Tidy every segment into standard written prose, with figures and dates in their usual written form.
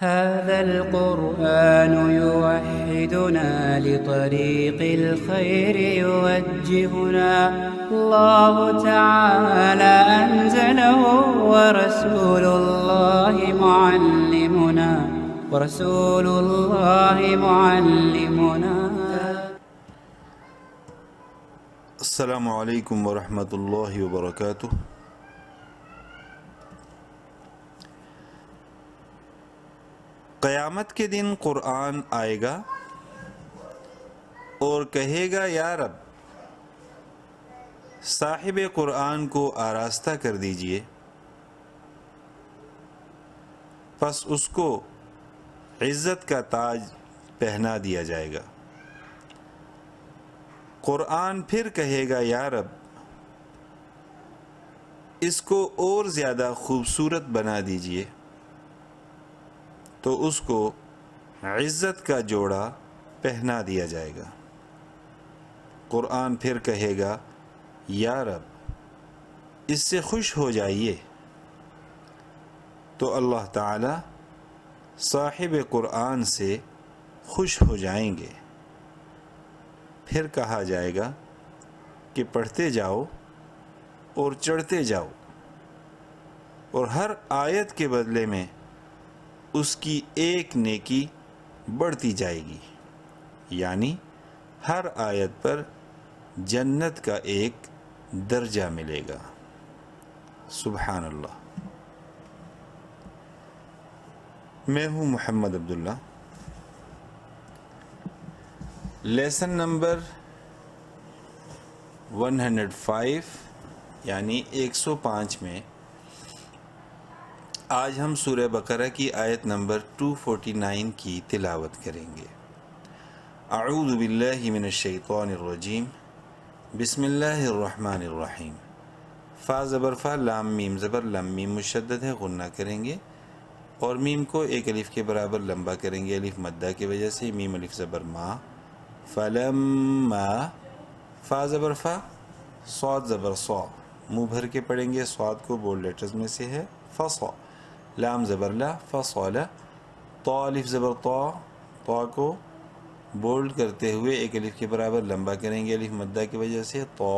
هذا القرآن يوحدنا لطريق الخير يوجهنا الله تعالى أنزله ورسول الله معلمنا السلام علیکم ورحمۃ اللہ وبرکاتہ۔ قیامت کے دن قرآن آئے گا اور کہے گا یا رب صاحب قرآن کو آراستہ کر دیجئے، پس اس کو عزت کا تاج پہنا دیا جائے گا۔ قرآن پھر کہے گا یا رب اس کو اور زیادہ خوبصورت بنا دیجئے، تو اس کو عزت کا جوڑا پہنا دیا جائے گا۔ قرآن پھر کہے گا یا رب اس سے خوش ہو جائیے، تو اللہ تعالی صاحب قرآن سے خوش ہو جائیں گے۔ پھر کہا جائے گا کہ پڑھتے جاؤ اور چڑھتے جاؤ، اور ہر آیت کے بدلے میں اس کی ایک نیکی بڑھتی جائے گی، یعنی ہر آیت پر جنت کا ایک درجہ ملے گا۔ سبحان اللہ۔ میں ہوں محمد عبداللہ۔ لیسن نمبر 105 یعنی 105 میں آج ہم سورہ بقرہ کی آیت نمبر 249 کی تلاوت کریں گے۔ اعوذ باللہ من الشیطان الرجیم، بسم اللہ الرحمن الرحیم۔ فا زبر فا، لام میم زبر لم، میم مشدد ہے، غنہ کریں گے اور میم کو ایک الف کے برابر لمبا کریں گے الف مدہ کی وجہ سے۔ میم الف زبر ما، فلما، فا زبر فا، صاد زبر صا، منہ بھر کے پڑھیں گے، صاد کو بولڈ لیٹرز میں سے ہے، فصا، لام زبر لا، فصل، طا الف زبر طا، طا کو بولڈ کرتے ہوئے ایک الف کے برابر لمبا کریں گے الف مدہ کی وجہ سے، طا،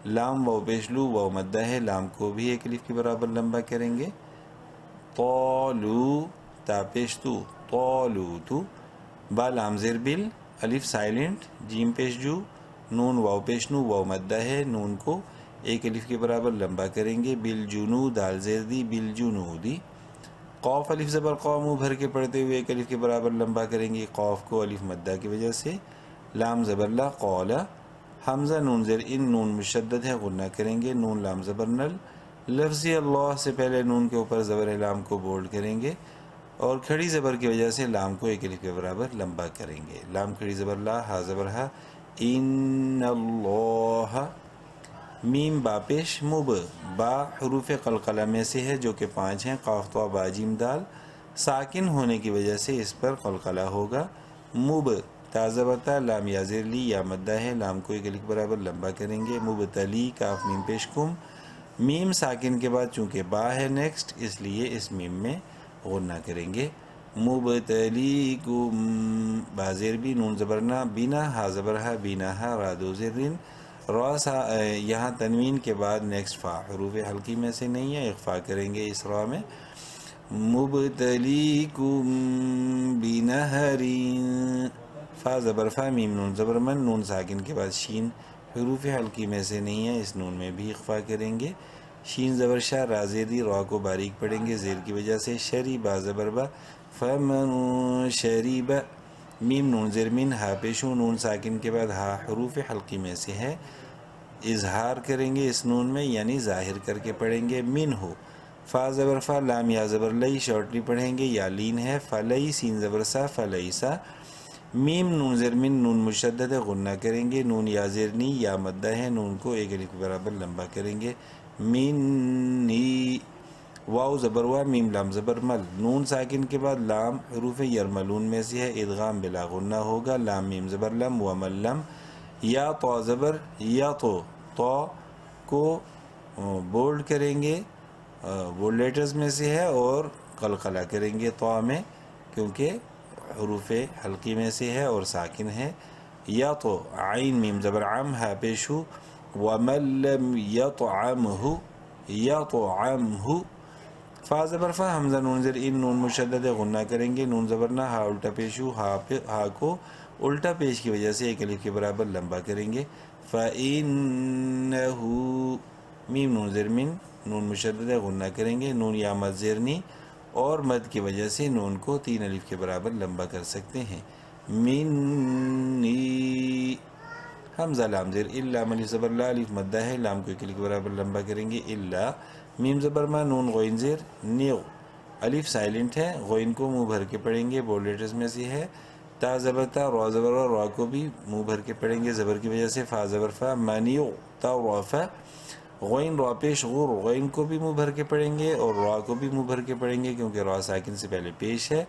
لام واو پیش لو، واو مدہ ہے، لام کو بھی ایک الف کے برابر لمبا کریں گے، طالو، تا پیش تو، طالوتو، با لام زیر بل، الف سائلنٹ، جیم پیش جو، نون واو پیش نو، واو مدہ ہے، نون کو ایک الف کے برابر لمبا کریں گے، بالجنو، دال زیر دی، بالجنودی، قاف الف زبر قا، منہ بھر کے پڑھتے ہوئے ایک الف کے برابر لمبا کریں گے، قاف کو الف مدہ کی وجہ سے، لام زبر لا، قال، حمزہ نون زیر ان، نون مشدد ہے، غنہ کریں گے، نون لام زبر نل، لفظ اللہ سے پہلے نون کے اوپر زبر لام کو بولڈ کریں گے اور کھڑی زبر کی وجہ سے لام کو ایک الف کے برابر لمبا کریں گے، لام کھڑی زبر لا، ہا زبر ہا، ان اللہ، میم با پیش مب، با حروف قلقلہ میں سے ہے جو کہ 5 ہیں، قاف طا با جیم دال، ساکن ہونے کی وجہ سے اس پر قلقلہ ہوگا، مب، تا زبر تا، لام یا زیر لی، یا مدہ ہے، لام کو ایک الف برابر لمبا کریں گے، مبتلی، کاف میم پیش کم، میم ساکن کے بعد چونکہ با ہے نیکسٹ اس لیے اس میم میں غنہ کریں گے، مبتلیکم، با زیر بھی، نون زبرنا، بینا، ہا زبر ہا، بینا ہا، را دو زیر رین، را سا، یہاں تنوین کے بعد نیکسٹ فا حروف حلقی میں سے نہیں ہے، اخفا کریں گے اس را میں، مبتلیکم بنہر، فا زبر فا، میم نون زبر من، نون ساکن کے بعد شین حروف حلقی میں سے نہیں ہے، اس نون میں بھی اخفا کریں گے، شین زبر شا، را زیر دی، را کو باریک پڑھیں گے زیر کی وجہ سے، شری، با زبر با، فمن شریب، میم نون زیر من، ہا پیشو، نون ساکن کے بعد ہا حروف حلقی میں سے ہے، اظہار کریں گے اس نون میں یعنی ظاہر کر کے پڑھیں گے، من ہو، فا زبر فا، لام یا زبر لئی، شارٹلی پڑھیں گے، یا لین ہے، فلئی، سین زبر سا، فلیسا، میم نون زیر من، نون مشدد ہے، غنہ کریں گے، نون یا زیر نی، یا مدہ ہے، نون کو ایک الف کے برابر لمبا کریں گے، منی، واو زبر وا، میم لام زبر مل، نون ساکن کے بعد لام حروف یرملون میں سے ہے، ادغام بلا غنہ ہوگا، لام میم زبر لم، ومل لم، یا طا زبر یا تو، طا کو بولڈ کریں گے، بولڈ لیٹرز میں سے ہے اور قلقلہ کریں گے طا میں، کیونکہ حروف حلقی میں سے ہے اور ساکن ہے. یا تو عین میم زبر عم ہا پیش ہو. ومن لم یطعمہ یطعمہ. فا زبر فا حمزہ نون زیر ان نون مشدد غنہ کریں گے. نون زبر نہ ہا الٹا پیش ہو. ہا کو الٹا پیش کی وجہ سے ایک الف کے برابر لمبا کریں گے. فَإِنَّهُ میم نون زیر من نون مشدد غنہ کریں گے. نون یا مد زیرنی اور مد کی وجہ سے نون کو 3 الف کے برابر لمبا کر سکتے ہیں. منی حمزہ لام زیر الا الف زبر لا الف مدہ ہے لام کو ایک الف کے برابر لمبا کریں گے. الا میم زبر ما نون غین زیر نیو الف سائلنٹ ہے غین کو منہ بھر کے پڑھیں گے بولڈ لیٹرز میں سے ہے. تا زبر تا را زبر را کو بھی منہ بھر کے پڑھیں گے زبر کی وجہ سے. فا زبر فا منیو تا را فا غین را پیش غور غین کو بھی منہ بھر کے پڑھیں گے اور را کو بھی منہ بھر کے پڑھیں گے کیونکہ را ساکن سے پہلے پیش ہے.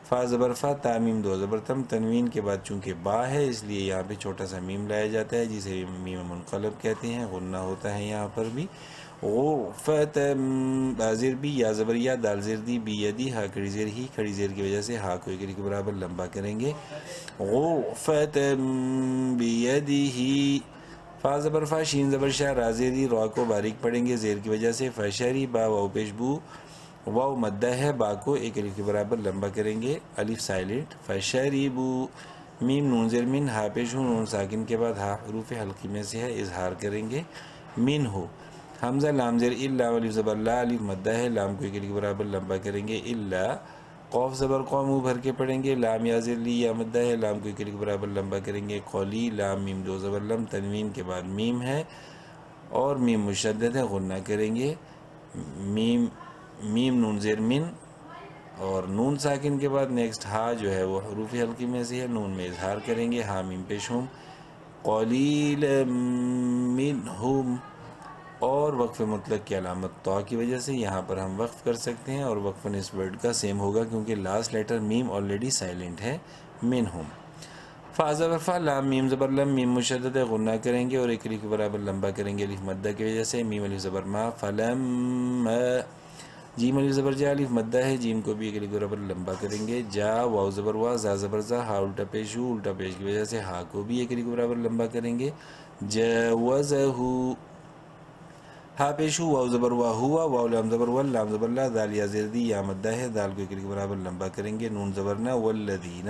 فا زبر فا تا میم دو زبر تم تنوین کے بعد چونکہ با ہے اس لیے یہاں پہ چھوٹا سا میم لایا جاتا ہے جسے میم منقلب کہتے ہیں. غنہ ہوتا ہے یہاں پر بھی. غرفتم زیر بی یا زبر یا دال زیر دی بی یدی ہا کھڑی زیر ہی کھڑی زیر کی وجہ سے ہا کو ایک کے برابر لمبا کریں گے. غرفتم بیدی. فا زبر فا شین زبر شا را زیر دی را کو باریک پڑھیں گے زیر کی وجہ سے. فشری با واو پیش بو واو مدہ ہے با کو ایک الف کے برابر لمبا کریں گے الف سائلنٹ. فشریبو میم نون زیر من ہا پیش ہو نون ساکن کے بعد ہا حروف حلقی میں سے ہے اظہار کریں گے. من ہو حمزہ لام زیر الا الف زبر لا الف مدہ ہے لام کو ایک الف کے برابر لمبا کریں گے. الا قوف زبر قوم منہ بھر کے پڑھیں گے لام یا زیر لی یا مدہ ہے لام کو ایک الف کے برابر لمبا کریں گے. قولی لام میم دو زبر لم تنوین کے بعد میم ہے اور میم مشدد ہے غنہ کریں گے. میم نون زیر من اور نون ساکن کے بعد نیکسٹ ہا جو ہے وہ حروف حلقی میں سے ہے نون میں اظہار کریں گے. ہا میم پیش ہم. قلیل منہم اور وقف مطلق کی علامت طا کی وجہ سے یہاں پر ہم وقف کر سکتے ہیں اور وقفاً اس ورڈ کا سیم ہوگا کیونکہ لاسٹ لیٹر میم آلریڈی سائلنٹ ہے. منہم. فا زبر فا لام میم زبر لم میم مشدد غنہ کریں گے اور ایک الف کے برابر لمبا کریں گے الف مدہ کی وجہ سے. میم الف زبر ما فلم. جیم الف زبر جا الف مدہ ہے جیم کو بھی ایک الف کے برابر لمبا کریں گے. جا واو زبر وا زا زبر زا ہا الٹا پیش ہو الٹا پیش کی وجہ سے ہا کو بھی ایک الف کے برابر لمبا کریں گے. جاوزہ ہا پیش ہو واو زبر وا ہوا واو لام زبر ول لام زبر لا دال یا زیر دی یا مدہ ہے دال کو ایک الف کے برابر لمبا کریں گے. نون زبر نہ والذین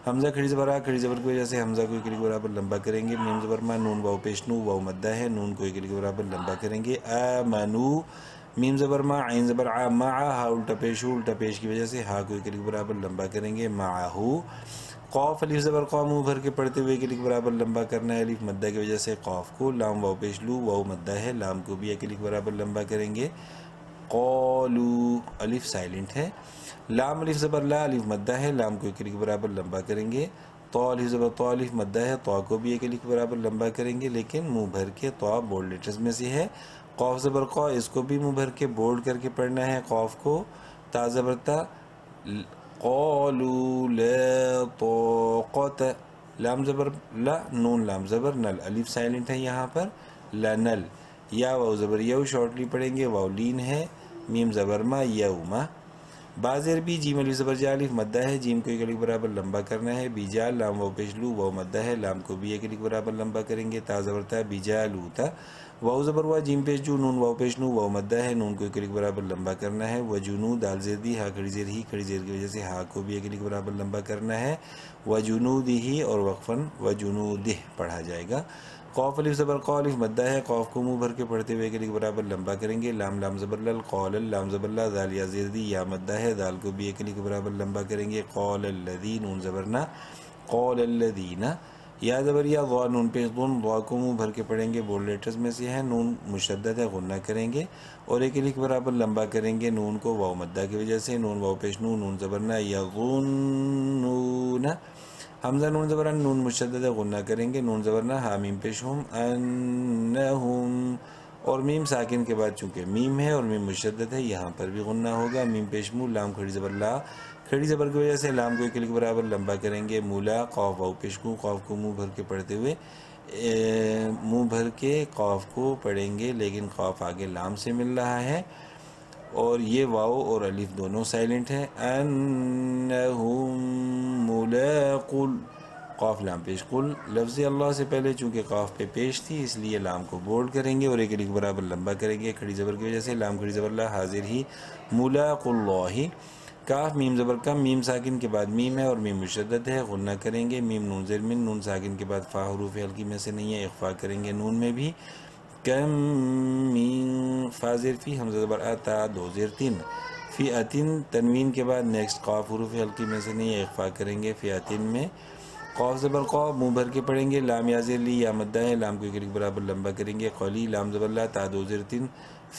حمزہ کھڑی زبر آ کھڑی زبر کی وجہ سے حمزہ کو ایک الف کے برابر لمبا کریں گے. میم زبر ما نون واو پیش نو واو مدہ ہے نون کو ایک الف کے برابر لمبا کریں گے. آمنو میم زبر ما عین زبر ع مع ہا الٹا پیش ہو الٹا پیش کی وجہ سے ہا کو ایک الف کے برابر لمبا کریں گے. معہو قوف الف زبر قوم منہ بھر کے پڑھتے ہوئے ایک الف کے برابر لمبا کرنا ہے الف مدہ کی وجہ سے قوف کو. لام واو پیش لو واو مدہ ہے لام کو بھی ایک الف کے برابر لمبا کریں گے. قولو الف سائلنٹ ہے. لام الف زبر لا الف مدہ ہے لام کو ایک الف کے برابر لمبا کریں گے. تو الف زبر تو الف مدہ ہے تو کو بھی ایک الف کے برابر لمبا کریں گے لیکن منہ بھر کے تو بولڈ لیٹرز میں سے ہے. قوف زبر قو اس کو بھی منہ بھر کے بولڈ کر کے پڑھنا ہے قوف کو. تا زبر تا قولوا لا طاقت لام زبر لا نون لام زبر نل الف سائلنٹ ہے یہاں پر لنل. یا واو زبر یو شارٹلی پڑھیں گے واو لین ہے. میم زبر ما یوما. بازر بھی جیم الف زبر جا الف مدہ ہے جیم کو ایک الف برابر لمبا کرنا ہے. بیجا لام واو پیش لو واو مدہ ہے لام کو بھی ایک الف برابر لمبا کریں گے. تا زبر تا بیجا لوتا واو زبر وا جیم پیش جو نون واو پیش نو واو مدہ ہے نون کو ایک الف برابر لمبا کرنا ہے. وجنو دال زیر دی ہا کھڑی زیر ہی کھڑی زیر کی وجہ سے ہا کو بھی ایک الف برابر لمبا کرنا ہے. وجنودہ اور وقفاً وجنودہ پڑھا جائے گا. قوف الف زبر قو الف مدہ ہے قوف کو منہ بھر کے پڑھتے ہوئے ایک الف برابر لمبا کریں گے. لام لام زبر لل قول لام زبر لا دال یا زیر دی یا مدہ ہے دال کو بھی ایک الف برابر لمبا کریں گے. قول الذین نون زبر نہ قول الذین. یا زبر یا ضا نون پیش دون ضا کو منہ بھر کے پڑھیں گے بولڈ لیٹرز میں سے ہے نون مشدد ہے غنہ کریں گے اور ایک الف برابر لمبا کریں گے نون کو واو مدہ کی وجہ سے. نون واو پیش نون زبر نہ یظنون حمزہ نون زبر نون مشدد غنہ کریں گے. نون زبر نہ ہا میم پیش ہم انہم اور میم ساکن کے بعد چونکہ میم ہے اور میم مشدد ہے یہاں پر بھی غنہ ہوگا. میم پیش مو لام کھڑی زبر لا کھڑی زبر کی وجہ سے لام کو ایک الف برابر لمبا کریں گے. مولا قوف واو پیش کو قوف کو منہ بھر کے پڑھتے ہوئے منہ بھر کے قوف کو پڑھیں گے لیکن قوف آگے لام سے مل رہا ہے اور یہ واو اور الف دونوں سائلنٹ ہیں. فإنهم ملاقو قاف لام پیش قل لفظ اللہ سے پہلے چونکہ قاف پہ پیش تھی اس لیے لام کو بولڈ کریں گے اور ایک الف برابر لمبا کریں گے کھڑی زبر کی وجہ سے، لام کھڑی زبر لا حاضر ہی ملاق اللہ، کاف میم زبر کم میم ساکن کے بعد میم ہے اور میم مشدد ہے، غنہ کریں گے، میم نون زیر من نون ساکن کے بعد فا حروف حلقی میں سے نہیں ہے، اخفا کریں گے نون میں بھی، کم مین فا زیر فی حمزہ زبر آتا دو زیر تین، فی اتن تنوین کے بعد نیکسٹ قاف حروف حلقی میں سے نہیں ہے، اخفا کریں گے، فی اتن میں قاف زبر قاف منہ بھر کے پڑھیں گے، لام یا زیر لی یا مدہ ہے، لام کو ایک برابر لمبا کریں گے، قولی لام زبر لا تا دو زیر تین،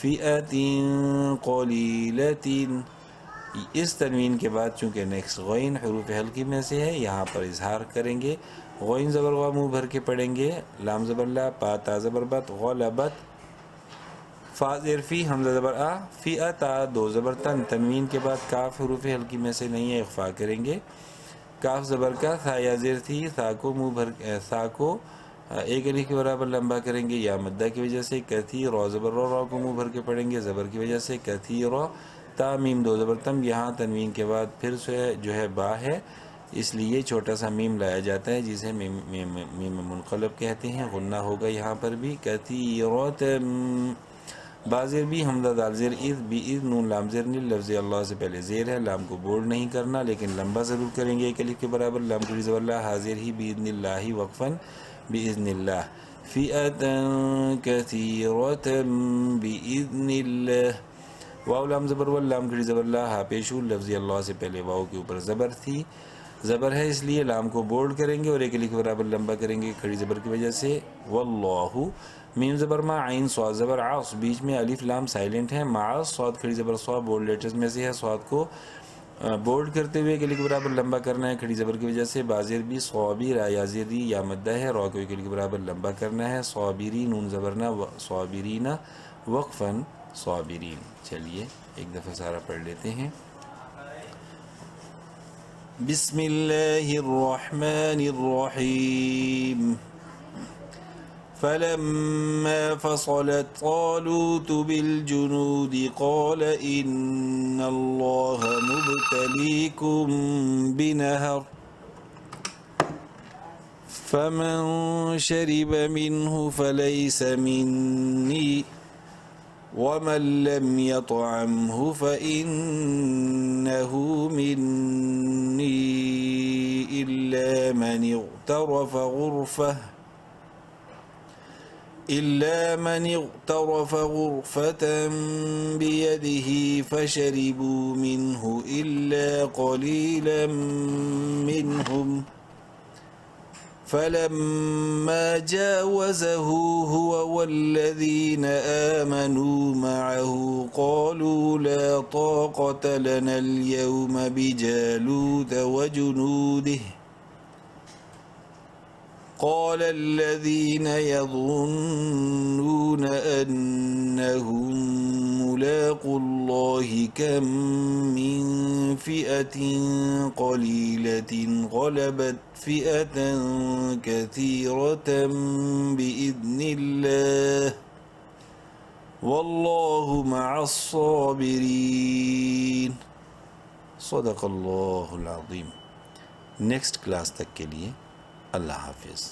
فئتین قلیلتین، اس تنوین کے بعد چونکہ نیکسٹ غین حروف حلقی میں سے ہے یہاں پر اظہار کریں گے، غین زبر غا منہ بھر کے پڑھیں گے، لام زبر لا پا تا زبر بت غلبت، فا زیر فی حمزہ زبر آ فئتا دو زبر تن، تنوین کے بعد کاف حروف حلقی میں سے نہیں ہے، اخفا کریں گے، کاف زبر کا تھا یا زیر تھی، تھا کو منہ بھر تھا کو ایک الف کے برابر لمبا کریں گے یا مدہ کی وجہ سے، کتھی رو زبر رو کو منہ بھر کے پڑھیں گے زبر کی وجہ سے، کتھی رو تا میم دو زبر تم، یہاں تنوین کے بعد پھر سے جو ہے با ہے اس لیے چھوٹا سا میم لایا جاتا ہے جسے میم منقلب کہتے ہیں، غنہ ہوگا یہاں پر بھی، کثیرۃ بازر بھی حمزہ دال زیر اذ بھی اذ نون لام زیر نیل، لفظ اللہ سے پہلے زیر ہے، لام کو بولڈ نہیں کرنا لیکن لمبا ضرور کریں گے ایک الف کے برابر، لام کھڑی زبر لا حاضر ہی باذن اللہ وقفا باذن اللہ، فئۃ کثیرۃ باذن اللہ، واو لام زبر ول لام کھڑی زبر لا ہا پیشو، لفظ اللہ سے پہلے واو کے اوپر زبر تھی، زبر ہے اس لیے لام کو بولڈ کریں گے اور ایک الف کے برابر لمبا کریں گے کھڑی زبر کی وجہ سے، واللہ میم زبر ما عین صاد زبر عاص، بیچ میں الف لام سائلنٹ ہے، مع صاد کھڑی زبر صاد بولڈ لیٹرز میں سے ہے، صاد کو بولڈ کرتے ہوئے ایک الف کے برابر لمبا کرنا ہے کھڑی زبر کی وجہ سے، بازر بھی صابی را یا زیری یا مدہ ہے، را کو ایک الف کے برابر لمبا کرنا ہے، صابری نون زبرنا صابرین وقفا صابرین۔ چلیے ایک دفعہ سارا پڑھ لیتے ہیں۔ بسم اللہ الرحمن الرحیم، فلما فصلت طالوت بالجنود قال إن الله مبتليكم بنهر فمن شرب منه فليس مني ومن لم يطعمه فإنه مني إلا من اغترف غرفة بيده فشربوا منه إلا قليلا منهم فلما جاوزه هو والذين آمنوا معه قالوا لا طاقة لنا اليوم بجالوت وجنوده قال الذين يظنون أنهم ملاقو الله كم من فئة قليلة غلبت فئة كثيرة بإذن الله والله مع الصابرين۔ صدق اللہ العظیم۔ نیکسٹ کلاس تک کے لیے اللہ حافظ۔